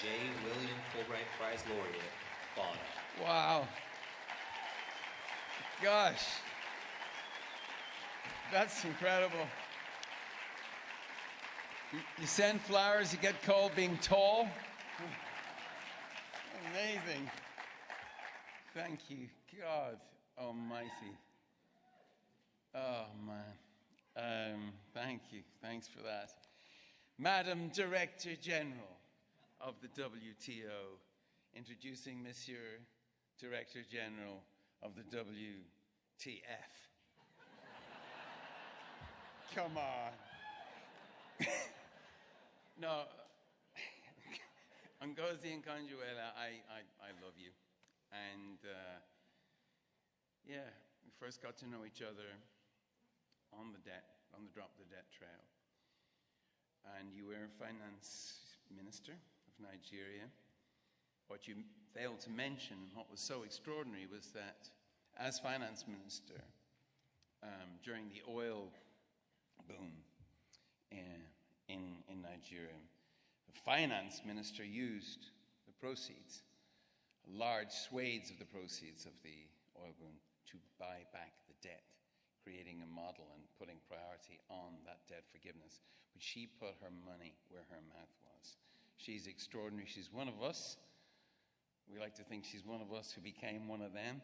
J. William Fulbright Prize laureate, Bono. Wow. Gosh. That's incredible. You send flowers, you get called being tall. Amazing. Thank you, God Almighty. Oh, man. Thank you. Thanks for that. Madam Director General of the WTO, introducing Monsieur Director General of the WTF. Come on. No. Ngozi and Conjuela, I love you. And yeah, we first got to know each other on the Drop the Debt trail. And you were finance minister of Nigeria. What you failed to mention, what was so extraordinary, was that as finance minister, during the oil boom in Nigeria, the finance minister used the proceeds, large swathes of the proceeds of the oil boom, to buy back the debt, creating a model and putting priority on that debt forgiveness. But she put her money where her mouth was. She's extraordinary. She's one of us. We like to think she's one of us who became one of them.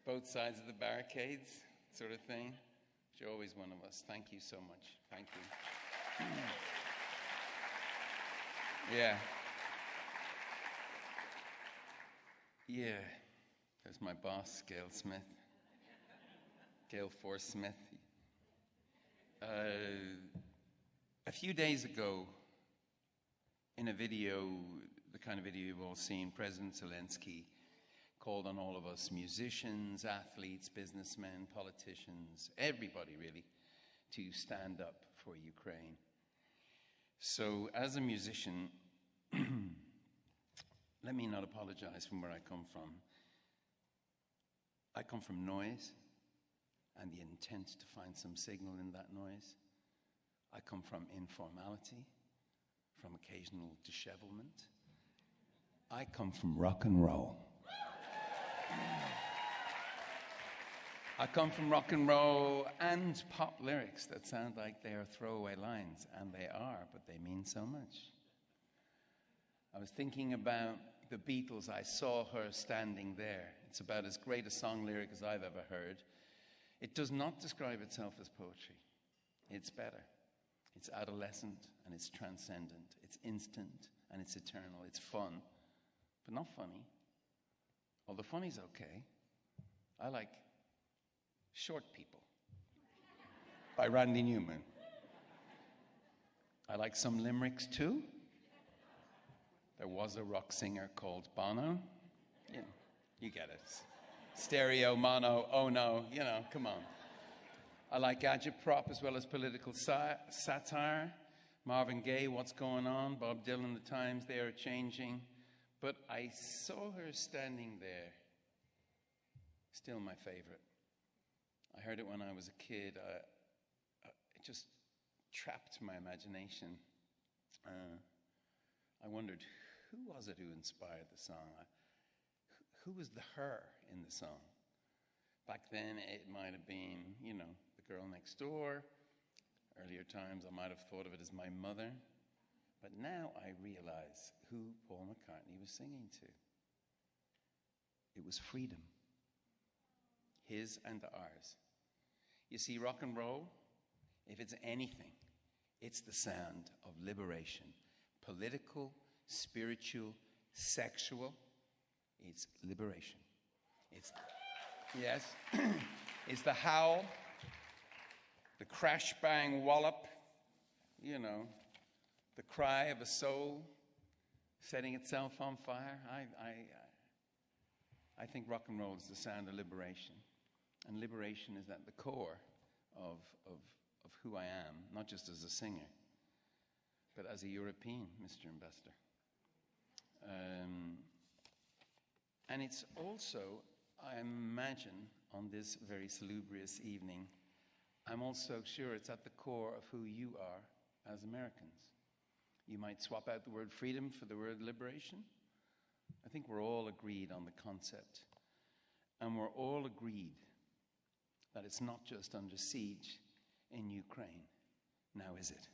Both sides of the barricades, sort of thing. She's always one of us. Thank you so much. Thank you. Yeah. Yeah. There's my boss, Gail Smith. Gail Force Smith. A few days ago, in a video, the kind of video you've all seen, President Zelensky called on all of us, musicians, athletes, businessmen, politicians, everybody really, to stand up for Ukraine. So as a musician, let me not apologize from where I come from. I come from noise and the intent to find some signal in that noise. I come from informality, from occasional dishevelment. I come from rock and roll. I come from rock and roll and pop lyrics that sound like they are throwaway lines, and they are, but they mean so much. I was thinking about the Beatles. I saw her standing there. It's about as great a song lyric as I've ever heard. It does not describe itself as poetry. It's better. It's adolescent and it's transcendent. It's instant and it's eternal. It's fun, but not funny. Although funny's okay. I like Short People by Randy Newman. I like some limericks too. There was a rock singer called Bono. You know, you get it. Stereo, mono, oh no, you know, come on. I like agitprop as well as political satire. Marvin Gaye, What's Going On? Bob Dylan, The Times They Are Changing. But I saw her standing there. Still my favorite. I heard it when I was a kid. It just trapped my imagination. I wondered, who was it who inspired the song? Who was the her in the song? Back then, it might have been, you know, the girl next door. Earlier times, I might have thought of it as my mother. But now I realize who Paul McCartney was singing to. It was freedom. His and ours. You see, rock and roll, if it's anything, it's the sound of liberation. Political, spiritual, sexual, it's liberation. It's, yes, it's the howl, the crash, bang, wallop, you know, the cry of a soul setting itself on fire. I think rock and roll is the sound of liberation. And liberation is at the core of who I am, not just as a singer, but as a European, Mr. Ambassador. And it's also, I imagine, on this very salubrious evening, I'm also sure it's at the core of who you are as Americans. You might swap out the word freedom for the word liberation. I think we're all agreed on the concept. And we're all agreed that it's not just under siege in Ukraine. Now is it?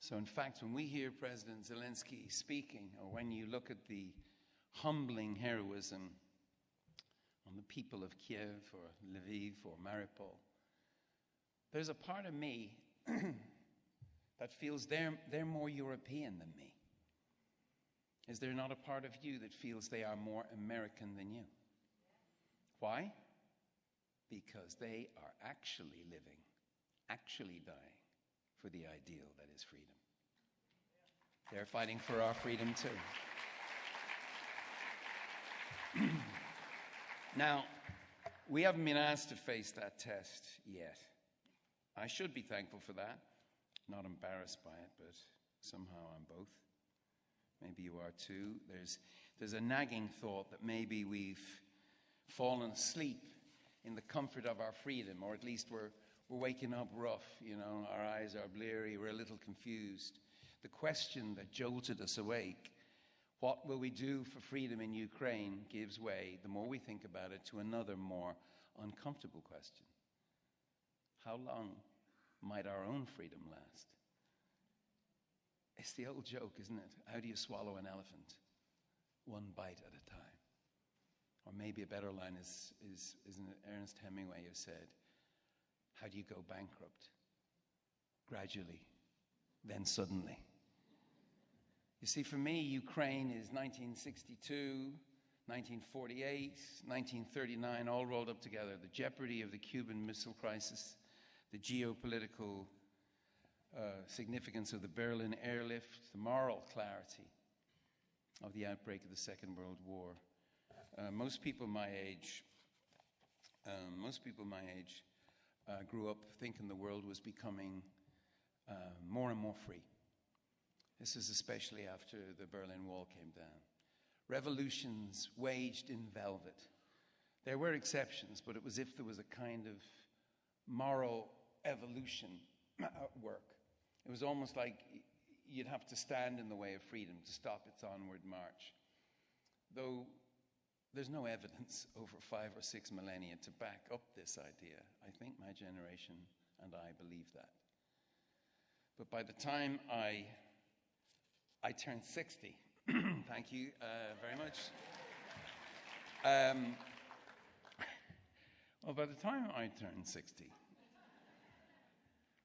So in fact, when we hear President Zelensky speaking, or when you look at the humbling heroism on the people of Kiev or Lviv or Mariupol, there's a part of me that feels they're more European than me. Is there not a part of you that feels they are more American than you? Why? Because they are actually living, actually dying for the ideal that is freedom. They're fighting for our freedom too. Now, we haven't been asked to face that test yet. I should be thankful for that, not embarrassed by it, but somehow I'm both. Maybe you are too. There's a nagging thought that maybe we've fallen asleep in the comfort of our freedom, or at least we're waking up rough, you know, our eyes are bleary, we're a little confused. The question that jolted us awake, what will we do for freedom in Ukraine, gives way, the more we think about it, to another more uncomfortable question. How long might our own freedom last? It's the old joke, isn't it? How do you swallow an elephant? One bite at a time. Or maybe a better line isn't it Ernest Hemingway who said, how do you go bankrupt? Gradually, then suddenly. You see, for me, Ukraine is 1962, 1948, 1939, all rolled up together. The jeopardy of the Cuban Missile Crisis, the geopolitical significance of the Berlin airlift, the moral clarity of the outbreak of the Second World War. Most people my age grew up thinking the world was becoming more and more free. This is especially after the Berlin Wall came down. Revolutions waged in velvet. There were exceptions, but it was as if there was a kind of moral evolution at work. It was almost like you'd have to stand in the way of freedom to stop its onward march. Though there's no evidence over 5 or 6 millennia to back up this idea. I think my generation and I believe that. But by the time I turned 60, thank you very much. Well, by the time I turned 60,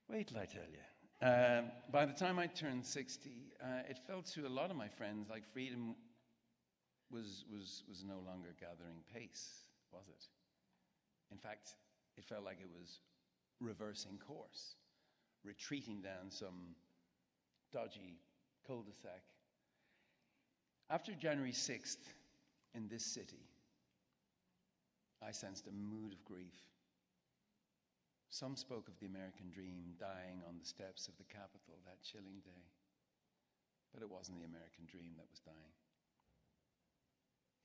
wait till I tell you. By the time I turned 60, it felt to a lot of my friends like freedom was no longer gathering pace, was it? In fact, it felt like it was reversing course, retreating down some dodgy cul-de-sac. After January 6th in this city, I sensed a mood of grief. Some spoke of the American dream dying on the steps of the Capitol that chilling day. But it wasn't the American dream that was dying.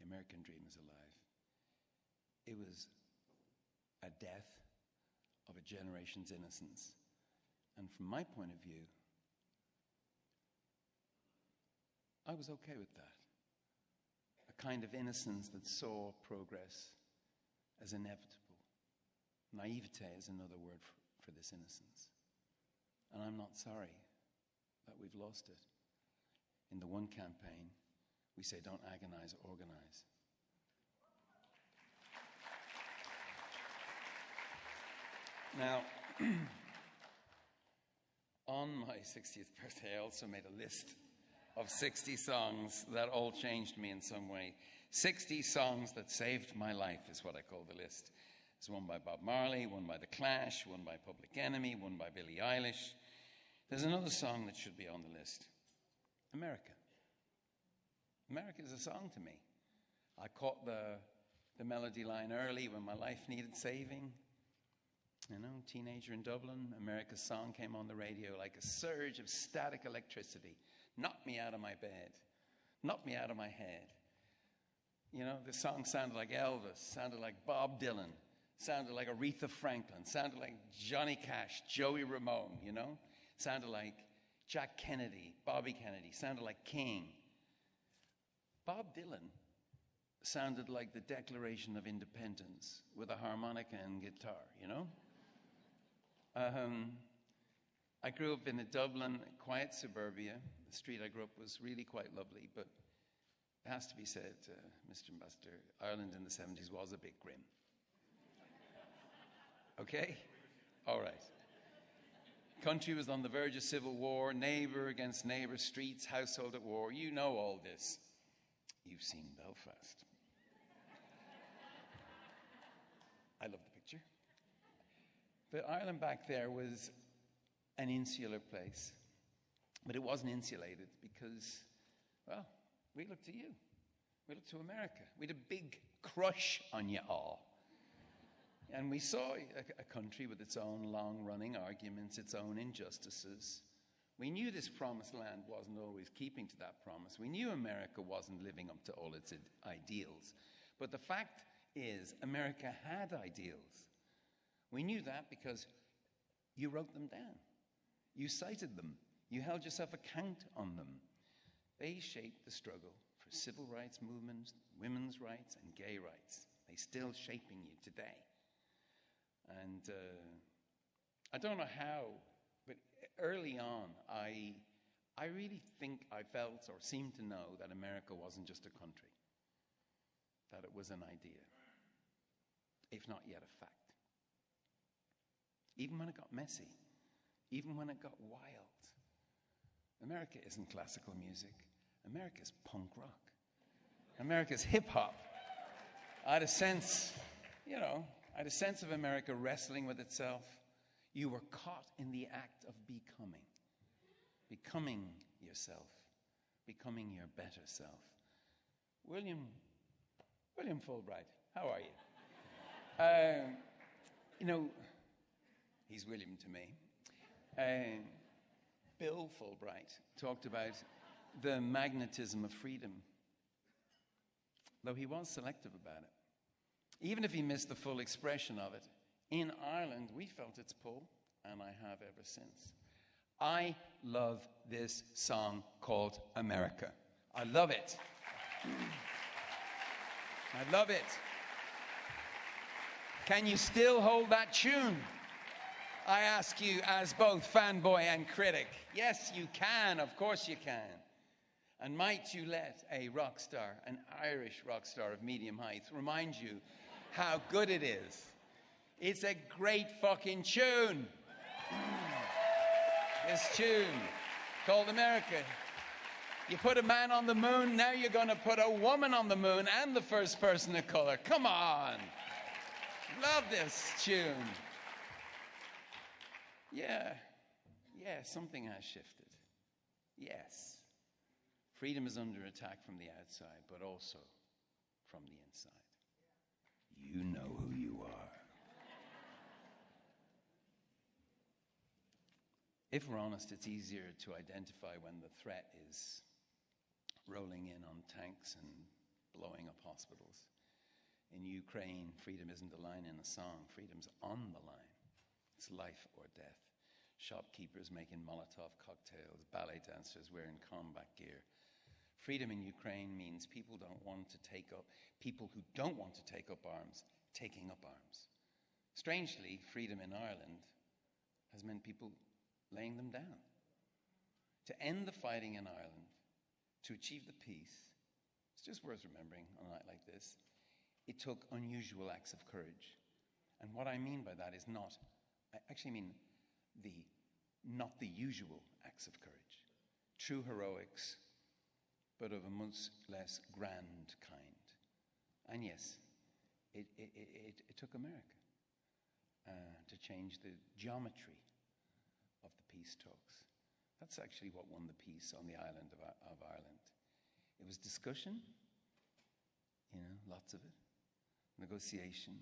The American dream is alive. It was a death of a generation's innocence. And from my point of view, I was okay with that. A kind of innocence that saw progress as inevitable. Naivete is another word for this innocence. And I'm not sorry that we've lost it. In the one campaign, we say don't agonize, organize. Now, on my 60th birthday, I also made a list of 60 songs that all changed me in some way. 60 songs that saved my life is what I call the list. There's one by Bob Marley, one by The Clash, one by Public Enemy, one by Billie Eilish. There's another song that should be on the list. America. America is a song to me. I caught the melody line early when my life needed saving. You know, teenager in Dublin, America's song came on the radio like a surge of static electricity. Knocked me out of my bed. Knocked me out of my head. You know, the song sounded like Elvis, sounded like Bob Dylan, sounded like Aretha Franklin, sounded like Johnny Cash, Joey Ramone, you know? Sounded like Jack Kennedy, Bobby Kennedy, sounded like King. Bob Dylan sounded like the Declaration of Independence with a harmonica and guitar, you know? I grew up in a Dublin, quiet suburbia. The street I grew up was really quite lovely, but it has to be said, Mr. Ambassador, Ireland in the 70s was a bit grim. Okay? All right. Country was on the verge of civil war, neighbour against neighbour, streets, household at war. You know all this. You've seen Belfast. I love the picture. But Ireland back there was an insular place. But it wasn't insulated because, well, we looked to you. We looked to America. We had a big crush on you all. And we saw a country with its own long-running arguments, its own injustices. We knew this promised land wasn't always keeping to that promise. We knew America wasn't living up to all its ideals. But the fact is, America had ideals. We knew that because you wrote them down. You cited them. You held yourself account on them. They shaped the struggle for civil rights movements, women's rights, and gay rights. They're still shaping you today. And I don't know how, but early on, I really think I felt or seemed to know that America wasn't just a country, that it was an idea, if not yet a fact. Even when it got messy, even when it got wild. America isn't classical music. America's punk rock. America's hip-hop. I had a sense, I had a sense of America wrestling with itself. You were caught in the act of becoming yourself, becoming your better self. William Fulbright, how are you? He's William to me. Bill Fulbright talked about the magnetism of freedom, though he was selective about it. Even if he missed the full expression of it, in Ireland, we felt its pull, and I have ever since. I love this song called America. I love it. I love it. Can you still hold that tune? I ask you as both fanboy and critic. Yes, you can. Of course you can. And might you let a rock star, an Irish rock star of medium height, remind you how good it is. It's a great fucking tune. This tune called America. You put a man on the moon, now you're going to put a woman on the moon and the first person of color. Come on. Love this tune. Yeah, something has shifted. Yes. Freedom is under attack from the outside, but also from the inside. You know who you are. If we're honest, it's easier to identify when the threat is rolling in on tanks and blowing up hospitals. In Ukraine, freedom isn't a line in a song. Freedom's on the line. It's life or death. Shopkeepers making Molotov cocktails, ballet dancers wearing combat gear. Freedom in Ukraine means people who don't want to take up arms, taking up arms. Strangely, freedom in Ireland has meant people laying them down. To end the fighting in Ireland, to achieve the peace, it's just worth remembering on a night like this, it took unusual acts of courage. And what I mean by that is not the usual acts of courage. True heroics, but of a much less grand kind. And yes, it took America to change the geometry of the peace talks. That's actually what won the peace on the island of Ireland. It was discussion, lots of it, negotiation,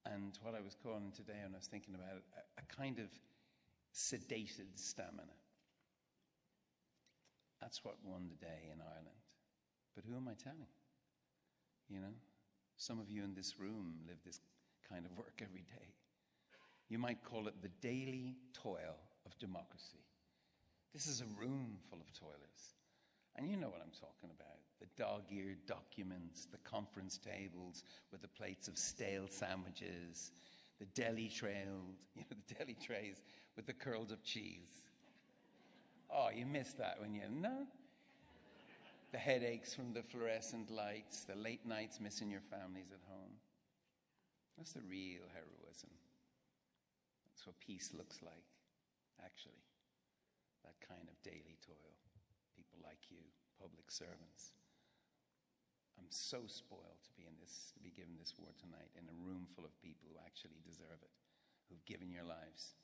and what I was calling today, and I was thinking about it, a kind of sedated stamina. That's what won the day in Ireland. But who am I telling? Some of you in this room live this kind of work every day. You might call it the daily toil of democracy. This is a room full of toilets. And you know what I'm talking about. The dog-eared documents, the conference tables with the plates of stale sandwiches, the deli trays with the curled up cheese. Oh, you missed that when you, no? The headaches from the fluorescent lights, the late nights missing your families at home. That's the real heroism. That's what peace looks like, actually. That kind of daily toil. People like you, public servants. I'm so spoiled to be given this word tonight in a room full of people who actually deserve it, who've given your lives,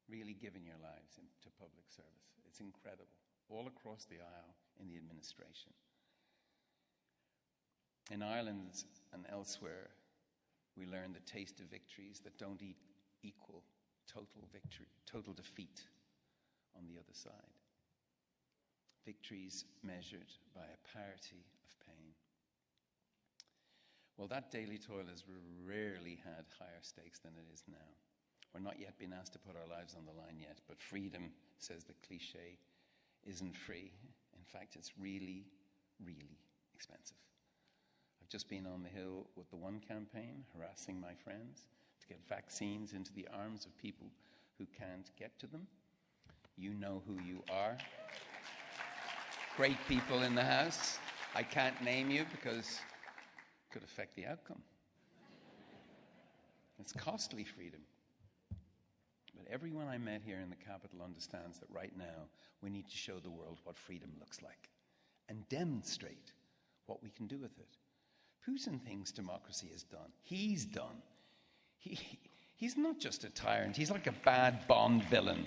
really given your lives to public service. It's incredible. All across the aisle in the administration. In Ireland and elsewhere, we learn the taste of victories that don't equal total victory, total defeat on the other side. Victories measured by a parity of pain. Well, that daily toil has rarely had higher stakes than it is now. We're not yet been asked to put our lives on the line yet, but freedom, says the cliche, isn't free. In fact, it's really, really expensive. I've just been on the Hill with the One campaign, harassing my friends to get vaccines into the arms of people who can't get to them. You know who you are. Great people in the house. I can't name you because it could affect the outcome. It's costly freedom. But everyone I met here in the capital understands that right now we need to show the world what freedom looks like and demonstrate what we can do with it. Putin thinks democracy is done. He's done. He's not just a tyrant. He's like a bad Bond villain.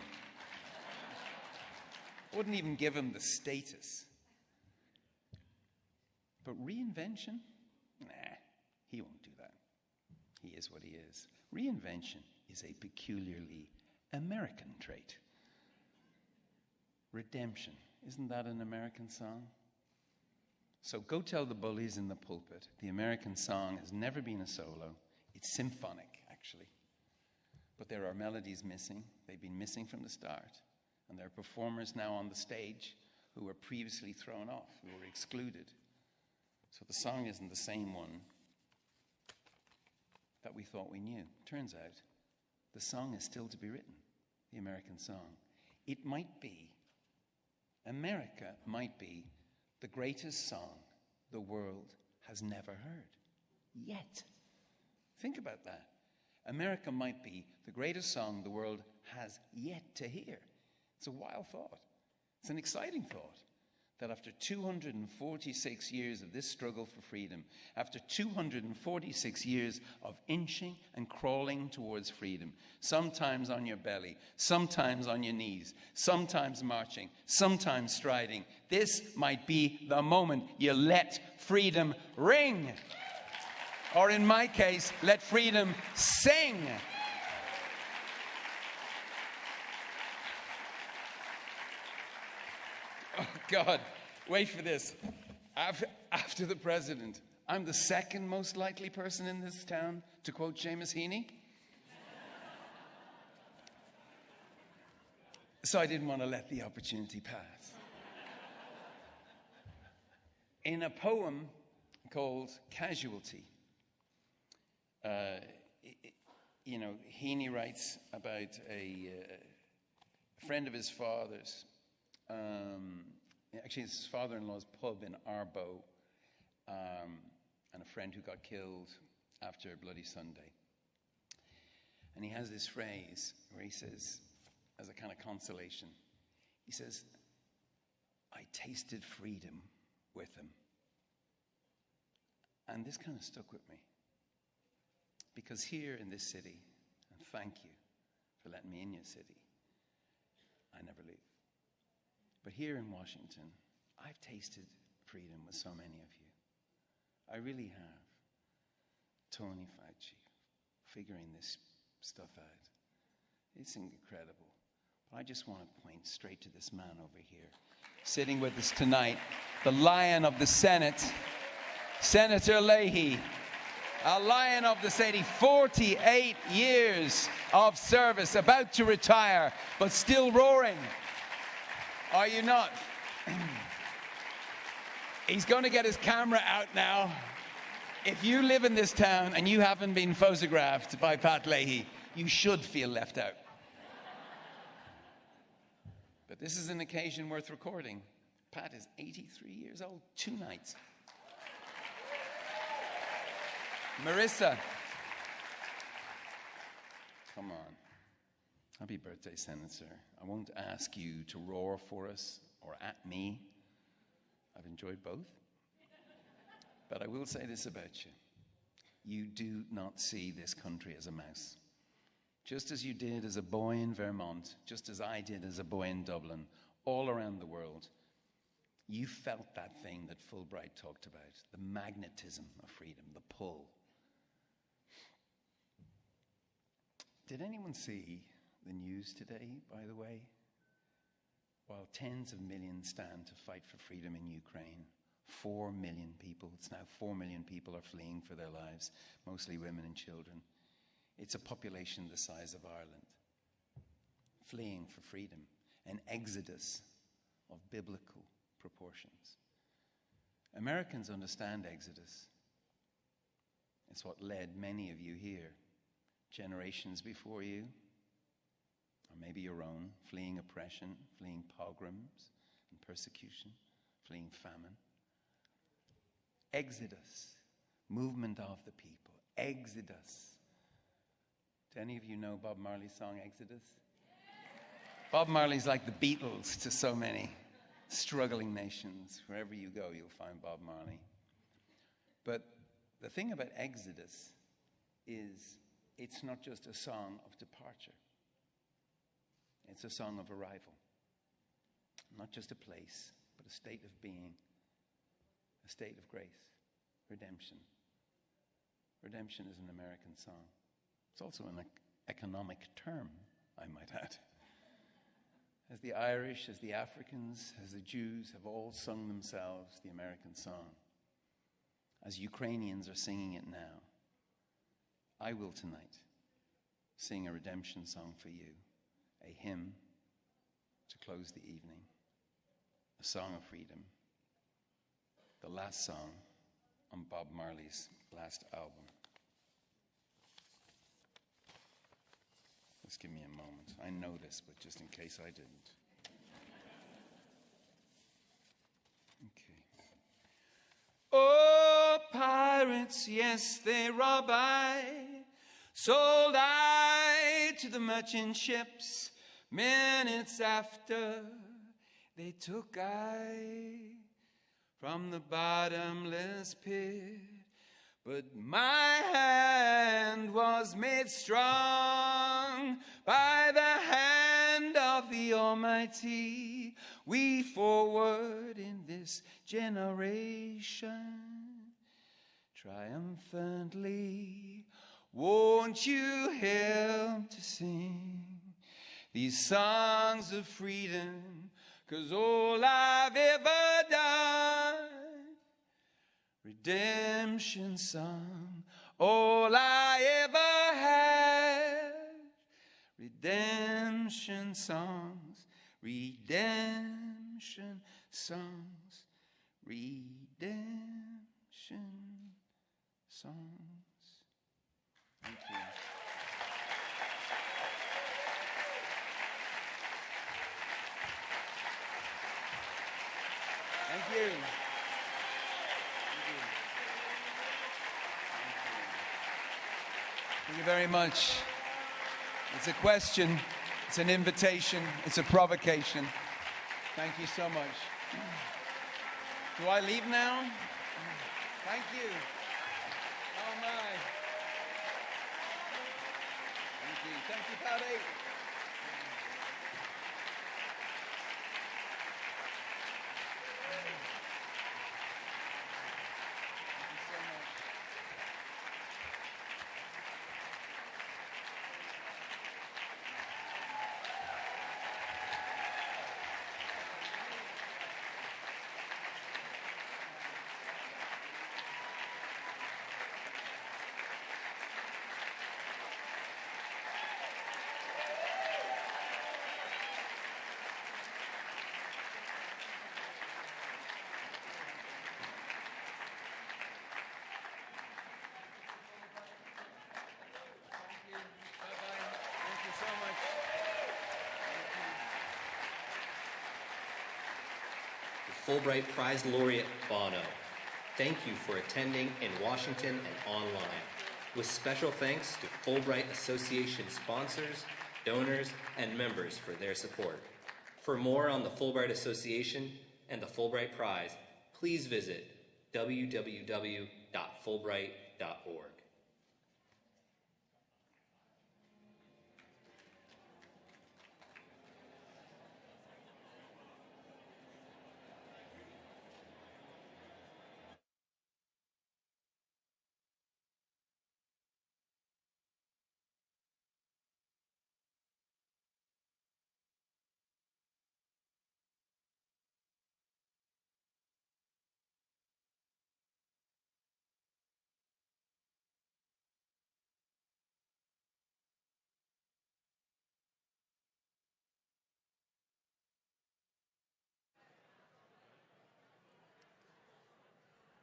Wouldn't even give him the status. But reinvention? Nah, he won't do that. He is what he is. Reinvention is a peculiarly American trait. Redemption. Isn't that an American song? So go tell the bullies in the pulpit the American song has never been a solo. It's symphonic, actually. But there are melodies missing. They've been missing from the start. And there are performers now on the stage who were previously thrown off, who were excluded. So the song isn't the same one that we thought we knew. Turns out, the song is still to be written, the American song. It might be, America might be the greatest song the world has never heard. Yet. Think about that. America might be the greatest song the world has yet to hear. It's a wild thought. It's an exciting thought. That after 246 years of this struggle for freedom, after 246 years of inching and crawling towards freedom, sometimes on your belly, sometimes on your knees, sometimes marching, sometimes striding, this might be the moment you let freedom ring. Or in my case, let freedom sing. Oh, God, wait for this. After the president, I'm the second most likely person in this town to quote Seamus Heaney. So I didn't want to let the opportunity pass. In a poem called Casualty, Heaney writes about a friend of his father's. Actually, his father-in-law's pub in Arbo, and a friend who got killed after Bloody Sunday. And he has this phrase where he says, as a kind of consolation, he says, I tasted freedom with him. And this kind of stuck with me. Because here in this city, and thank you for letting me in your city, I never leave. But here in Washington, I've tasted freedom with so many of you. I really have. Tony Fauci, figuring this stuff out. It's incredible. But I just want to point straight to this man over here, sitting with us tonight, the Lion of the Senate, Senator Leahy. A Lion of the City, 48 years of service, about to retire, but still roaring. Are you not? He's going to get his camera out now. If you live in this town and you haven't been photographed by Pat Leahy, you should feel left out. But this is an occasion worth recording. Pat is 83 years old, 2 nights. Marissa. Come on. Happy birthday, Senator. I won't ask you to roar for us or at me. I've enjoyed both. But I will say this about you. You do not see this country as a mouse. Just as you did as a boy in Vermont, just as I did as a boy in Dublin, all around the world, you felt that thing that Fulbright talked about, the magnetism of freedom, the pull. Did anyone see the news today, by the way? While tens of millions stand to fight for freedom in Ukraine, 4 million people, it's now 4 million people are fleeing for their lives, mostly women and children. It's a population the size of Ireland, fleeing for freedom, an exodus of biblical proportions. Americans understand exodus. It's what led many of you here, generations before you, or maybe your own, fleeing oppression, fleeing pogroms and persecution, fleeing famine. Exodus, movement of the people, exodus. Do any of you know Bob Marley's song, Exodus? Bob Marley's like the Beatles to so many struggling nations. Wherever you go, you'll find Bob Marley. But the thing about Exodus is it's not just a song of departure. It's a song of arrival. Not just a place, but a state of being, a state of grace, redemption. Redemption is an American song. It's also an economic term, I might add. As the Irish, as the Africans, as the Jews have all sung themselves the American song, as Ukrainians are singing it now, I will tonight sing a redemption song for you, a hymn to close the evening, a song of freedom, the last song on Bob Marley's last album. Just give me a moment. I know this, but just in case I didn't. Okay. Oh, pirates, yes, they rob I. Sold I to the merchant ships. Minutes after, they took I from the bottomless pit. But my hand was made strong by the hand of the Almighty. We forward in this generation, triumphantly, won't you help to sing these songs of freedom? 'Cause all I've ever done, redemption song, all I ever had. Redemption songs, redemption songs, redemption songs. Thank you. Thank you. Thank you very much. It's a question, it's an invitation, it's a provocation. Thank you so much. Do I leave now? Thank you. Oh my. Thank you. Thank you, Patty. Fulbright Prize Laureate Bono. Thank you for attending in Washington and online. With special thanks to Fulbright Association sponsors, donors, and members for their support. For more on the Fulbright Association and the Fulbright Prize, please visit www.fulbright.org.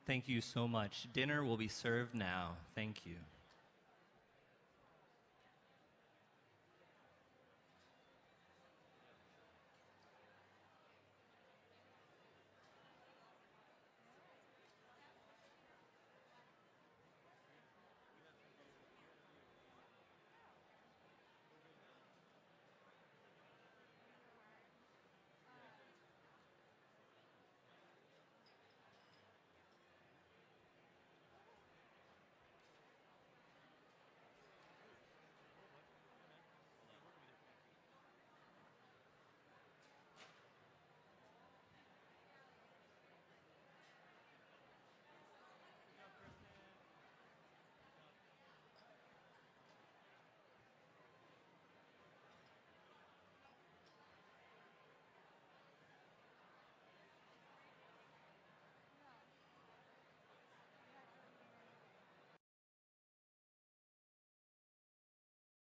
Thank you so much. Dinner will be served now. Thank you.